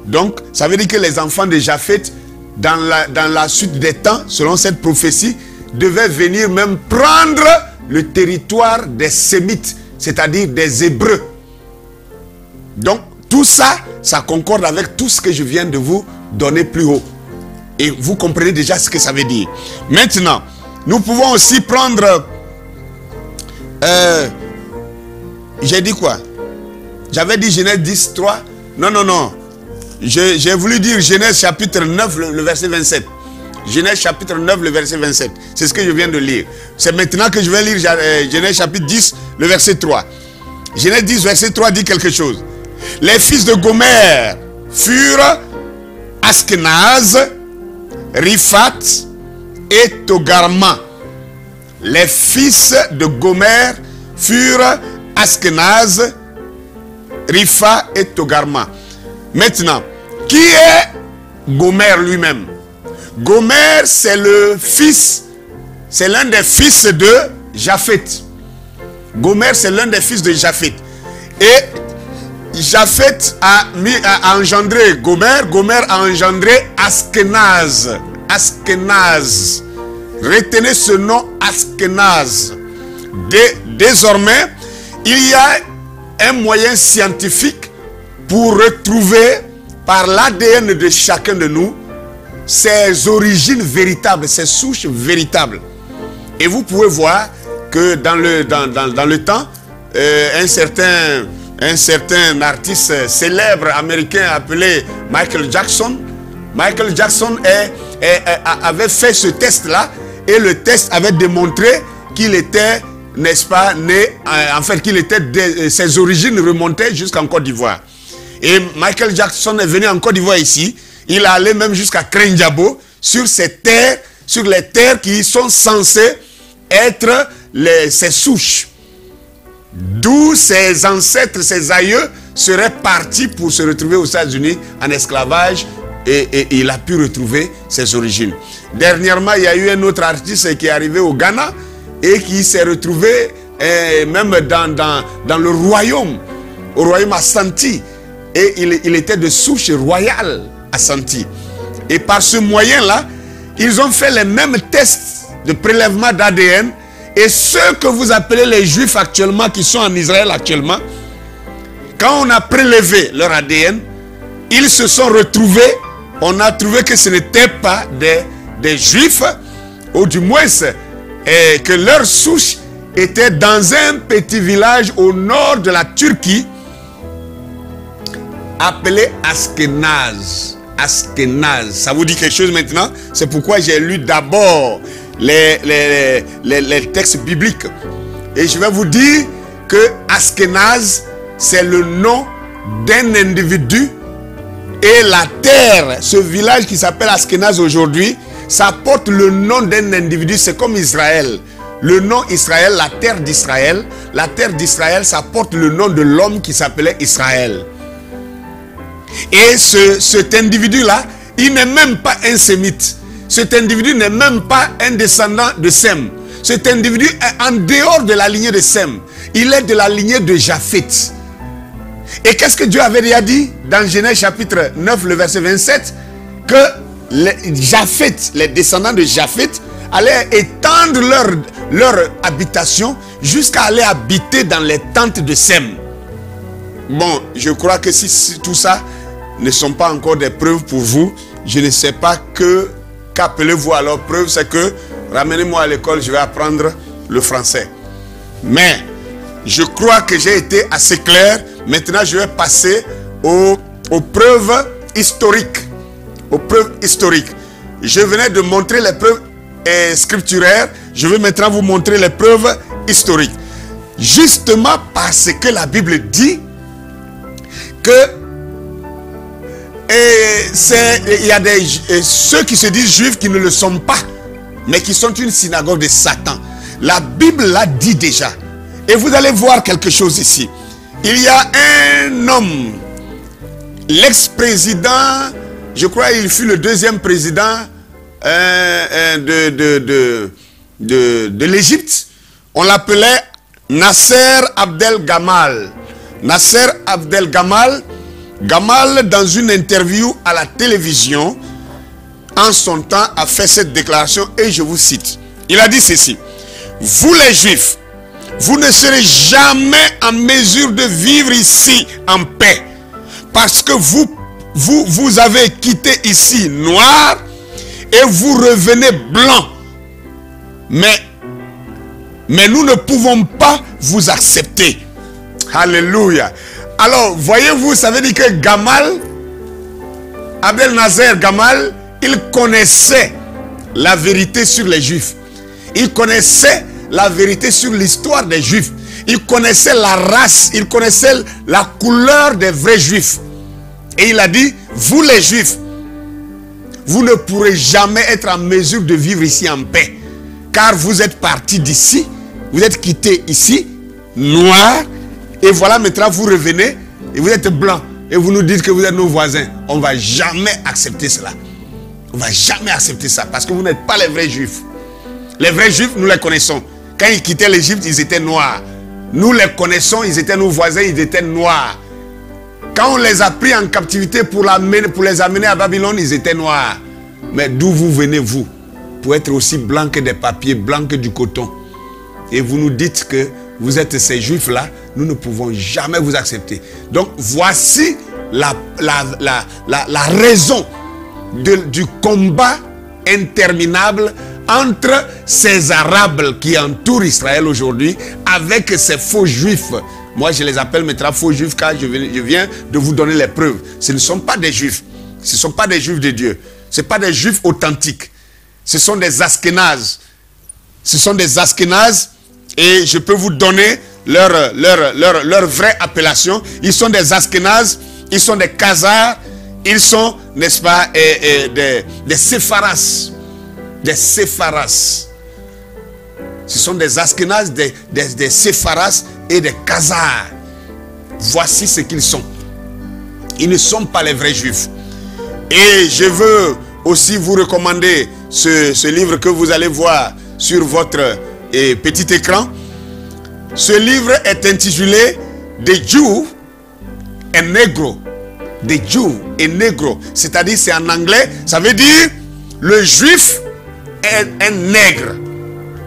Speaker 1: Donc, ça veut dire que les enfants de Japheth, dans la suite des temps, selon cette prophétie, devaient venir même prendre le territoire des Sémites, c'est-à-dire des Hébreux. Donc, tout ça, ça concorde avec tout ce que je viens de vous donner plus haut. Et vous comprenez déjà ce que ça veut dire. Maintenant, nous pouvons aussi prendre... j'ai dit quoi? J'avais dit Genèse 10, 3. Non. J'ai voulu dire Genèse chapitre 9, le verset 27. Genèse chapitre 9, le verset 27. C'est ce que je viens de lire. C'est maintenant que je vais lire Genèse chapitre 10, le verset 3. Genèse 10, verset 3 dit quelque chose. Les fils de Gomer furent Askenaz, Riphath et Togarma. Les fils de Gomer furent Askenaz, Riphath et Togarma. Maintenant, qui est Gomer lui-même? Gomer, c'est l'un des fils de Japheth. Gomer, c'est l'un des fils de Japheth. Et Japheth a engendré Gomer. Gomer a engendré Askenaz. Askenaz. Retenez ce nom Askenaz. Désormais, il y a un moyen scientifique pour retrouver par l'ADN de chacun de nous ses origines véritables, ses souches véritables. Et vous pouvez voir que dans le temps, un certain artiste célèbre américain appelé Michael Jackson avait fait ce test-là, et le test avait démontré qu'il était, n'est-ce pas, né, en fait, ses origines remontaient jusqu'en Côte d'Ivoire. Et Michael Jackson est venu en Côte d'Ivoire ici. Il est allé même jusqu'à Krenjabo, sur ces terres, sur les terres qui sont censées être ses souches. D'où ses ancêtres, ses aïeux seraient partis pour se retrouver aux États-Unis en esclavage, et il a pu retrouver ses origines. Dernièrement, il y a eu un autre artiste qui est arrivé au Ghana et qui s'est retrouvé même dans le royaume, au royaume Ashanti. Et il était de souche royale Ashanti. Et par ce moyen-là, ils ont fait les mêmes tests de prélèvement d'ADN. Et ceux que vous appelez les Juifs actuellement, qui sont en Israël actuellement, quand on a prélevé leur ADN, ils se sont retrouvés, on a trouvé que ce n'étaient pas des Juifs, ou du moins que leur souche était dans un petit village au nord de la Turquie, appelé Askenaz. Askenaz. Ça vous dit quelque chose maintenant? C'est pourquoi j'ai lu d'abord les textes bibliques. Et je vais vous dire que Askenaz, c'est le nom d'un individu. Et la terre, ce village qui s'appelle Askenaz aujourd'hui, ça porte le nom d'un individu. C'est comme Israël. Le nom Israël, la terre d'Israël, ça porte le nom de l'homme qui s'appelait Israël. Et cet individu-là, il n'est même pas un sémite. Cet individu n'est même pas un descendant de Sem. Cet individu est en dehors de la lignée de Sem. Il est de la lignée de Japheth. Et qu'est-ce que Dieu avait déjà dit dans Genèse chapitre 9, le verset 27? Que les descendants de Japheth allaient étendre leur habitation jusqu'à aller habiter dans les tentes de Sem. Bon, je crois que si tout ça ne sont pas encore des preuves pour vous, je ne sais pas qu'appelez-vous alors preuve. C'est que ramenez-moi à l'école, je vais apprendre le français. Mais je crois que j'ai été assez clair. Maintenant, je vais passer aux preuves historiques. Aux preuves historiques. Je venais de montrer les preuves scripturaires. Je vais maintenant vous montrer les preuves historiques. Justement parce que la Bible dit que il y a ceux qui se disent juifs qui ne le sont pas. mais qui sont une synagogue de Satan. La Bible l'a dit déjà. Et vous allez voir quelque chose ici. Il y a un homme, l'ex-président, je crois il fut le deuxième président de l'Égypte. On l'appelait Nasser Abdel Gamal. Nasser Abdel Gamal, dans une interview à la télévision, en son temps, a fait cette déclaration et je vous cite. Il a dit ceci: vous les Juifs, vous ne serez jamais en mesure de vivre ici en paix parce que vous avez quitté ici noir et vous revenez blanc. Mais nous ne pouvons pas vous accepter. Alléluia. Alors, voyez-vous, ça veut dire que Gamal, Abdel Nasser Gamal, il connaissait la vérité sur les Juifs. Il connaissait la vérité sur l'histoire des Juifs. Il connaissait la race, il connaissait la couleur des vrais Juifs. Et il a dit, vous les Juifs, vous ne pourrez jamais être en mesure de vivre ici en paix. Car vous êtes partis d'ici, vous êtes quittés ici, noirs, et voilà maintenant vous revenez, et vous êtes blancs, et vous nous dites que vous êtes nos voisins. On ne va jamais accepter cela. On ne va jamais accepter ça, parce que vous n'êtes pas les vrais Juifs. Les vrais Juifs, nous les connaissons. Quand ils quittaient l'Égypte, ils étaient noirs. Nous les connaissons, ils étaient nos voisins, ils étaient noirs. Quand on les a pris en captivité pour les amener à Babylone, ils étaient noirs. Mais d'où vous venez, vous? Pour être aussi blanc que des papiers, blanc que du coton. Et vous nous dites que vous êtes ces Juifs-là, nous ne pouvons jamais vous accepter. Donc voici la raison du combat interminable entre ces Arabes qui entourent Israël aujourd'hui avec ces faux Juifs. Moi je les appelle maintenant faux Juifs car je viens de vous donner les preuves. Ce ne sont pas des Juifs. Ce ne sont pas des Juifs de Dieu. Ce ne sont pas des Juifs authentiques. Ce sont des Askénazes. Ce sont des Askénazes et je peux vous donner leur vraie appellation. Ils sont des Askénazes, ils sont des Khazars, ils sont, n'est-ce pas, des Sépharas. Des Sépharas. Ce sont des Askénazes, des Sépharas et des Khazars. Voici ce qu'ils sont. Ils ne sont pas les vrais Juifs. Et je veux aussi vous recommander ce livre que vous allez voir sur votre petit écran. Ce livre est intitulé The Jew and Negro. The Jew et Negro. C'est-à-dire, c'est en anglais, ça veut dire le juif est un nègre.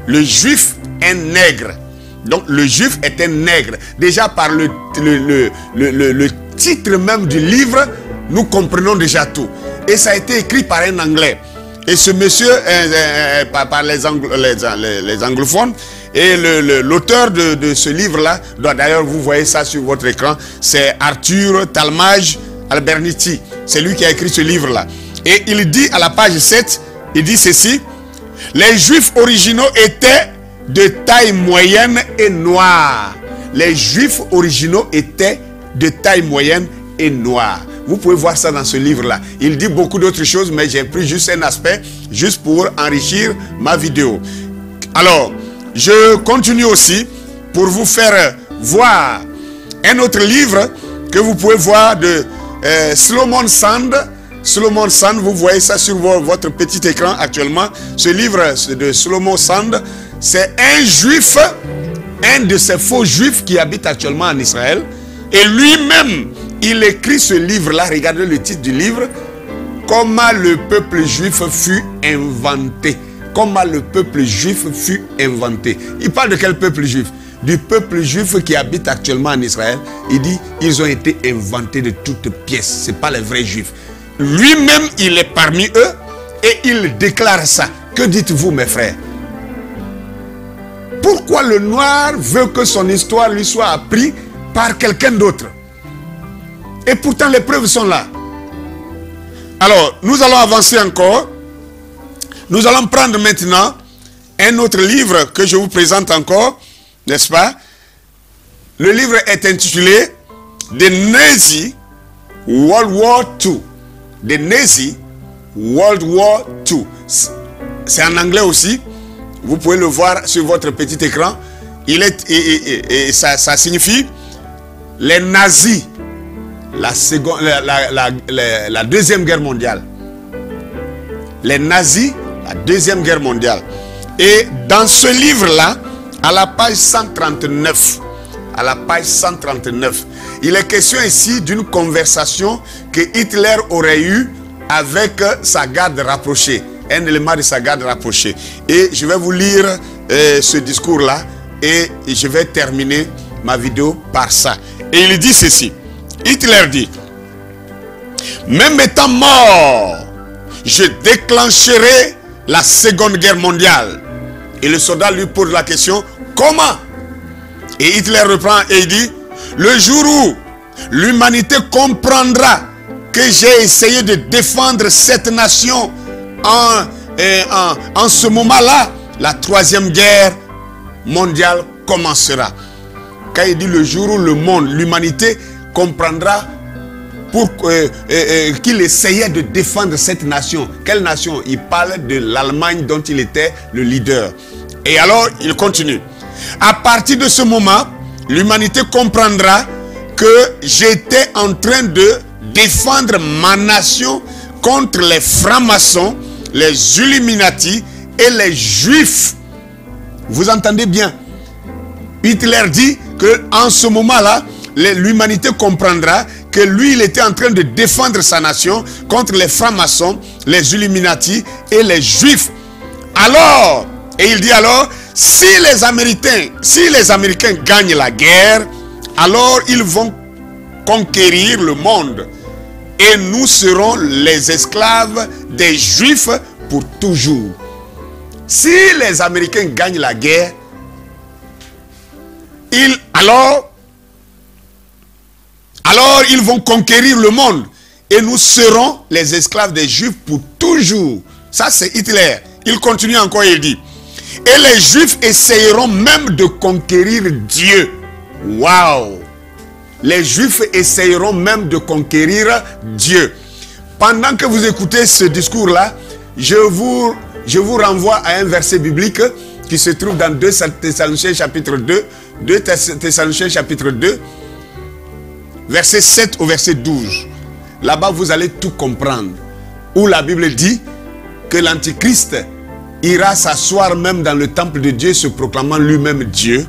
Speaker 1: Le juif est un nègre. Donc le juif est un nègre. Déjà par le titre même du livre, nous comprenons déjà tout. Et ça a été écrit par un anglais. Et ce monsieur, par les anglophones, et l'auteur de ce livre-là, d'ailleurs vous voyez ça sur votre écran, c'est Arthur Talmage Albernici. C'est lui qui a écrit ce livre-là. Et il dit à la page 7, il dit ceci: les Juifs originaux étaient de taille moyenne et noire. Les Juifs originaux étaient de taille moyenne et noire. Vous pouvez voir ça dans ce livre-là. Il dit beaucoup d'autres choses, mais j'ai pris juste un aspect, juste pour enrichir ma vidéo. Alors, je continue aussi pour vous faire voir un autre livre que vous pouvez voir de Solomon Sand. Solomon Sand, vous voyez ça sur votre petit écran actuellement. Ce livre de Solomon Sand, c'est un juif, un de ces faux juifs qui habite actuellement en Israël. Et lui-même, il écrit ce livre-là, regardez le titre du livre, comment le peuple juif fut inventé. Comment le peuple juif fut inventé. Il parle de quel peuple juif? Du peuple juif qui habite actuellement en Israël. Il dit, ils ont été inventés de toutes pièces. Ce n'est pas les vrais juifs. Lui-même, il est parmi eux et il déclare ça. Que dites-vous, mes frères? Pourquoi le noir veut que son histoire lui soit apprise par quelqu'un d'autre? Et pourtant, les preuves sont là. Alors, nous allons avancer encore. Nous allons prendre maintenant un autre livre que je vous présente encore, n'est-ce pas? Le livre est intitulé The Nazi World War II. The Nazi World War II. c'est en anglais aussi. Vous pouvez le voir sur votre petit écran. Ça signifie les nazis, la Deuxième Guerre mondiale. Les nazis, la Deuxième Guerre mondiale. Et dans ce livre-là, à la page 139, il est question ici d'une conversation que Hitler aurait eue avec sa garde rapprochée, un élément de sa garde rapprochée. Et je vais vous lire ce discours-là et je vais terminer ma vidéo par ça. Et il dit ceci. Hitler dit: même étant mort, je déclencherai la Seconde Guerre mondiale. Et le soldat lui pose la question: comment? Et Hitler reprend et il dit: le jour où l'humanité comprendra que j'ai essayé de défendre cette nation, en ce moment-là, la Troisième Guerre mondiale commencera. Quand il dit le jour où le monde, l'humanité comprendra qu'il essayait de défendre cette nation. Quelle nation? Il parle de l'Allemagne dont il était le leader. Et alors, il continue. À partir de ce moment, l'humanité comprendra que j'étais en train de défendre ma nation contre les francs-maçons, les Illuminati et les Juifs. Vous entendez bien? Hitler dit que en ce moment-là, l'humanité comprendra que lui, il était en train de défendre sa nation contre les francs-maçons, les Illuminati et les Juifs. Alors, et il dit alors, si les Américains gagnent la guerre, alors ils vont conquérir le monde. Et nous serons les esclaves des Juifs pour toujours. Si les Américains gagnent la guerre, alors ils vont conquérir le monde. Et nous serons les esclaves des Juifs pour toujours. Ça, c'est Hitler. Il continue encore, il dit: et les Juifs essayeront même de conquérir Dieu. Waouh! Les Juifs essayeront même de conquérir Dieu. Pendant que vous écoutez ce discours-là, je vous renvoie à un verset biblique qui se trouve dans 2 Thessaloniciens chapitre 2. 2 Thessaloniciens chapitre 2, verset 7 au verset 12. Là-bas, vous allez tout comprendre. Où la Bible dit que l'Antichrist ira s'asseoir même dans le temple de Dieu, se proclamant lui-même Dieu.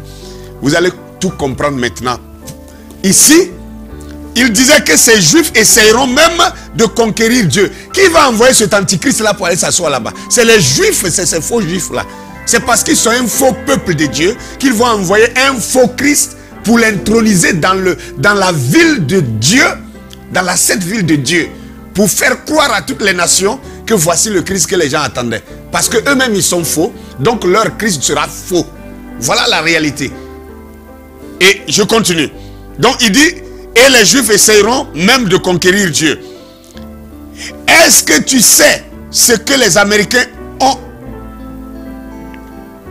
Speaker 1: Vous allez tout comprendre maintenant. Ici, il disait que ces Juifs essayeront même de conquérir Dieu. Qui va envoyer cet Antichrist-là pour aller s'asseoir là-bas? C'est les Juifs, c'est ces faux Juifs-là. C'est parce qu'ils sont un faux peuple de Dieu qu'ils vont envoyer un faux Christ pour l'introniser dans la ville de Dieu, dans la sainte ville de Dieu, pour faire croire à toutes les nations que voici le Christ que les gens attendaient. Parce qu'eux-mêmes ils sont faux, donc leur Christ sera faux. Voilà la réalité. Et je continue. Donc il dit, et les Juifs essayeront même de conquérir Dieu. Est-ce que tu sais ce que les Américains ont?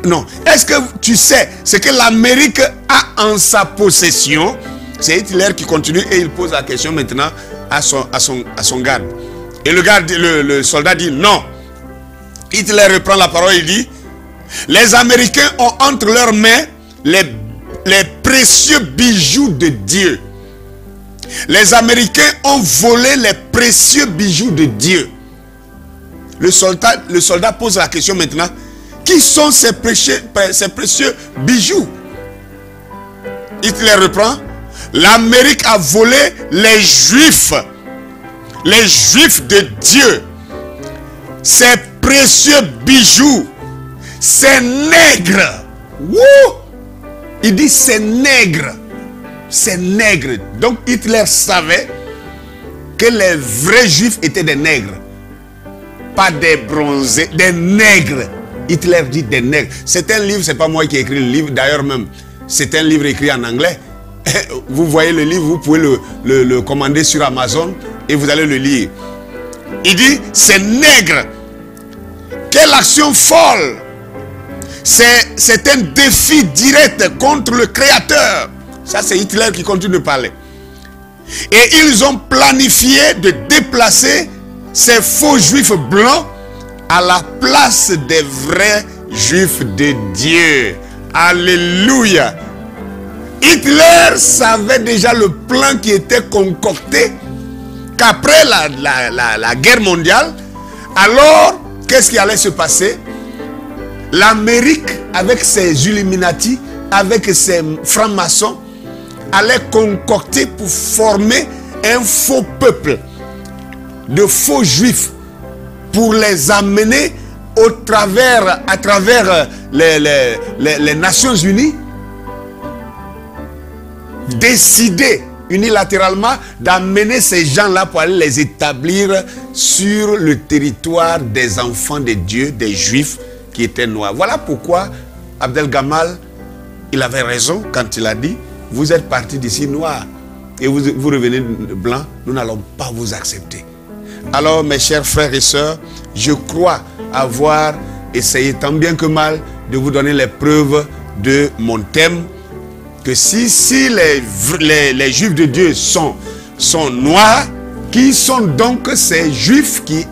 Speaker 1: Non. Est-ce que tu sais ce que l'Amérique a en sa possession? C'est Hitler qui continue et il pose la question maintenant à son garde. Et le soldat dit non. Hitler reprend la parole, il dit: les Américains ont entre leurs mains les précieux bijoux de Dieu. Les Américains ont volé les précieux bijoux de Dieu. Le soldat pose la question maintenant: qui sont ces précieux bijoux? Hitler reprend: l'Amérique a volé les Juifs de Dieu. Ces précieux bijoux, ces nègres. Wouh! Il dit ces nègres. Ces nègres. Donc Hitler savait que les vrais Juifs étaient des nègres. Pas des bronzés, des nègres. Hitler dit des nègres. C'est un livre, c'est pas moi qui ai écrit le livre. D'ailleurs même, c'est un livre écrit en anglais. Vous voyez le livre, vous pouvez le commander sur Amazon et vous allez le lire. Il dit, ces nègres. Quelle action folle! C'est un défi direct contre le Créateur. Ça, c'est Hitler qui continue de parler. Et ils ont planifié de déplacer ces faux juifs blancs à la place des vrais juifs de Dieu. Alléluia. Hitler savait déjà le plan qui était concocté, qu'après la guerre mondiale, alors, qu'est-ce qui allait se passer? L'Amérique, avec ses Illuminati, avec ses francs-maçons, allait concocter pour former un faux peuple de faux juifs pour les amener à travers les Nations Unies, décider unilatéralement d'amener ces gens-là pour aller les établir sur le territoire des enfants de Dieu, des Juifs qui étaient noirs. Voilà pourquoi Abdel Gamal, il avait raison quand il a dit: vous êtes partis d'ici noirs et vous revenez blancs, nous n'allons pas vous accepter. Alors mes chers frères et sœurs, je crois avoir essayé tant bien que mal de vous donner les preuves de mon thème, que si les Juifs de Dieu sont noirs, qui sont donc ces Juifs qui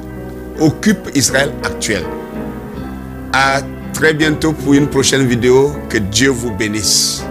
Speaker 1: occupent Israël actuel? À très bientôt pour une prochaine vidéo. Que Dieu vous bénisse.